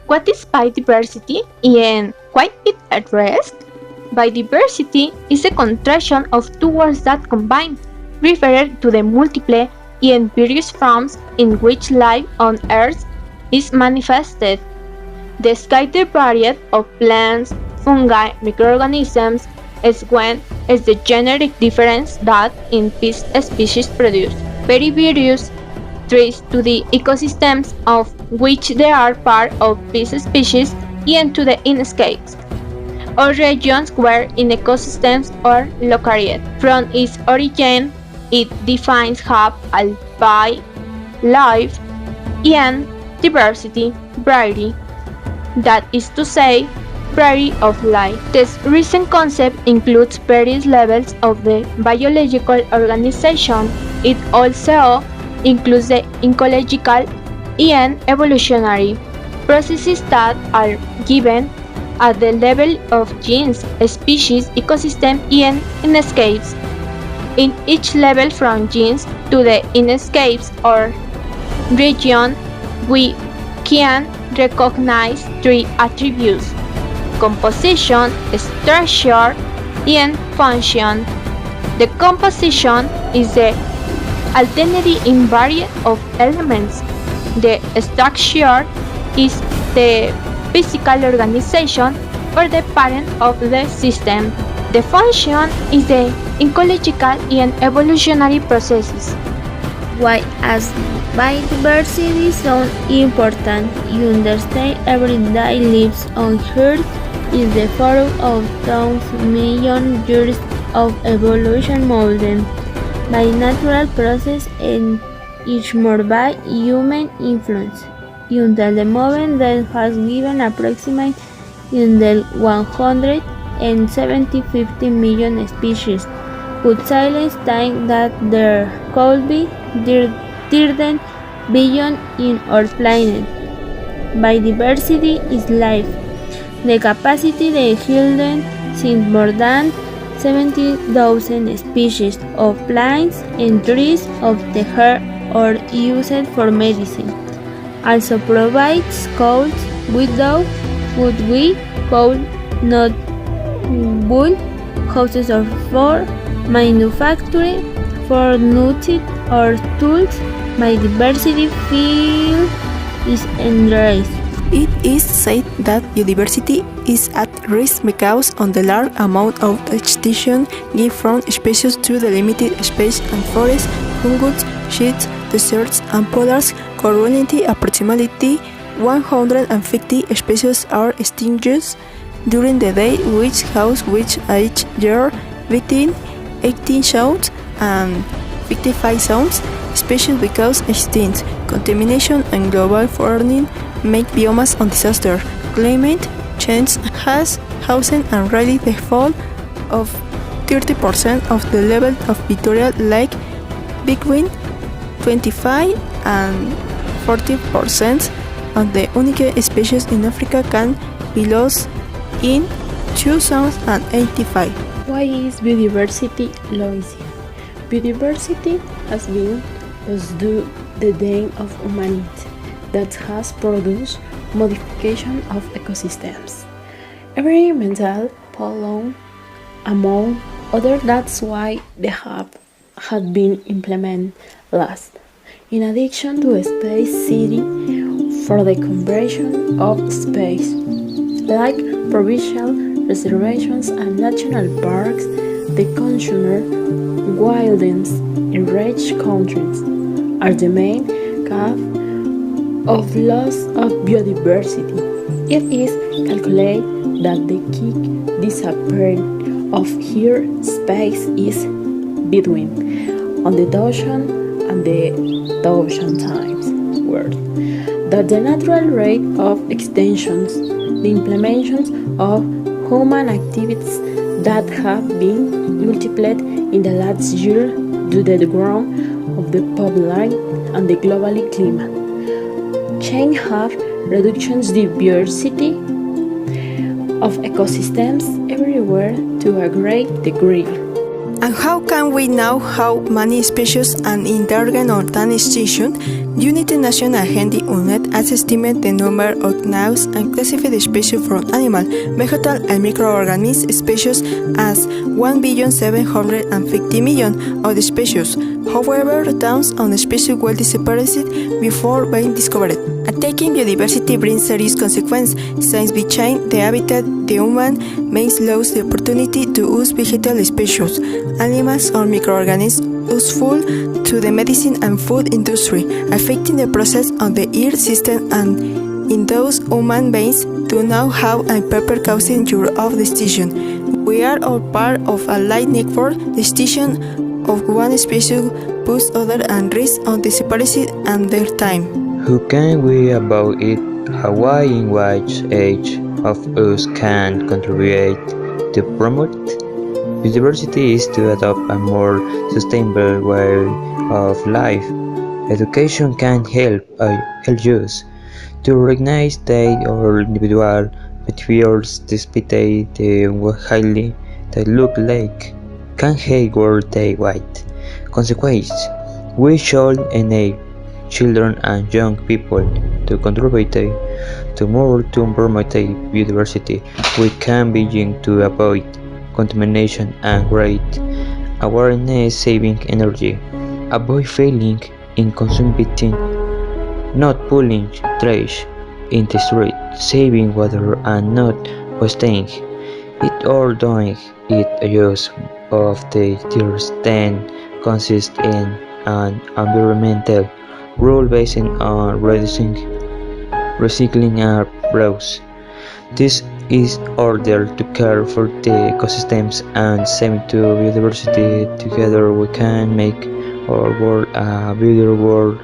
What is biodiversity and why it at risk? Biodiversity is a contraction of two words that combine, referring to the multiple and various forms in which life on Earth is manifested. The scattered variety of plants, fungi, microorganisms is when is the genetic difference that in each species produce very various traits to the ecosystems of which they are part of this species and to the landscapes or regions where in ecosystems are located. From its origin, it defines have a by life and diversity, variety, that is to say, variety of life. This recent concept includes various levels of the biological organization. It also includes the ecological and evolutionary processes that are given at the level of genes, species, ecosystem, and landscapes. In each level from genes to the landscapes or region, we can recognize three attributes: composition, structure, and function. The composition is the identity invariant of elements. The structure is the physical organization or the parent of the system. The function is the ecological and evolutionary processes. Why as biodiversity is so important, you understand everyday lives on Earth is the forum of those million years of evolution molded by natural process and each more by human influence. Until the moment that has given approximately in the 150 million species, would silence think that there could be 13 billion in our planet. Biodiversity is life. The capacity to hold since more than 70,000 species of plants and trees of the earth are used for medicine. Also provides cold without would we could not build houses or for manufacturing for nutrition or tools. Biodiversity field is enriched. It is said that biodiversity is at risk because of the large amount of extinction given from species to the limited space and forests, fungus, sheets, deserts, and polars. Currently, approximately 150 species are extinct during the day, which cause each year between 18 zones and 55 zones species because extinct. Contamination and global warming make biomass on disaster. Climate change has caused and ready the fall of 30% of the level of Victoria Lake between 25 and 40% of the unique species in Africa can be lost in 2085. Why is biodiversity lost? Biodiversity has been lost due to the death of humanity that has produced modification of ecosystems. Environmental pollution, among others, that's why they have had been implemented last. In addition to a space city for the conversion of space, like provincial reservations and national parks, the consumer wildlands in rich countries are the main cause of loss of biodiversity. It is calculated that the key disappearance of here space is between on the ocean and the ocean times world. That the natural rate of extinctions, the implementations of human activities that have been multiplied in the last year due to the growth of the population and the global climate change have reduced the diversity of ecosystems everywhere to a great degree. And how can we know how many species and in Dargan or Tan extinction? United Nations Agency UNED has estimated the number of known and classified species from animal, vegetal, and microorganism species as 1,750,000,000 of the species. However, thousands of species were dispersed before being discovered. Attacking biodiversity brings serious consequences, since behind the habitat, the human may lose the opportunity to use vegetal species, animals, or microorganisms useful to the medicine and food industry, affecting the process of the ear system and in those human beings do not have a purpose causing your of extinction. We are all part of a light network. The extinction of one species puts other and risk on the separation and their time. Who can we about it? How in which age of us can contribute to promote biodiversity is to adopt a more sustainable way of life. Education can help us to recognize that our individual behaviors despite the highly they look like can have world day wide consequences. We should enable children and young people to contribute to more to promote biodiversity. We can begin to avoid contamination and create awareness, saving energy, avoid failing in consuming, not pulling trash in the street, saving water and not wasting it or doing it. Use of the tears then consists in an environmental rule based on reducing, recycling and reuse. This is order to care for the ecosystems and saving to biodiversity. Together we can make our world a better world.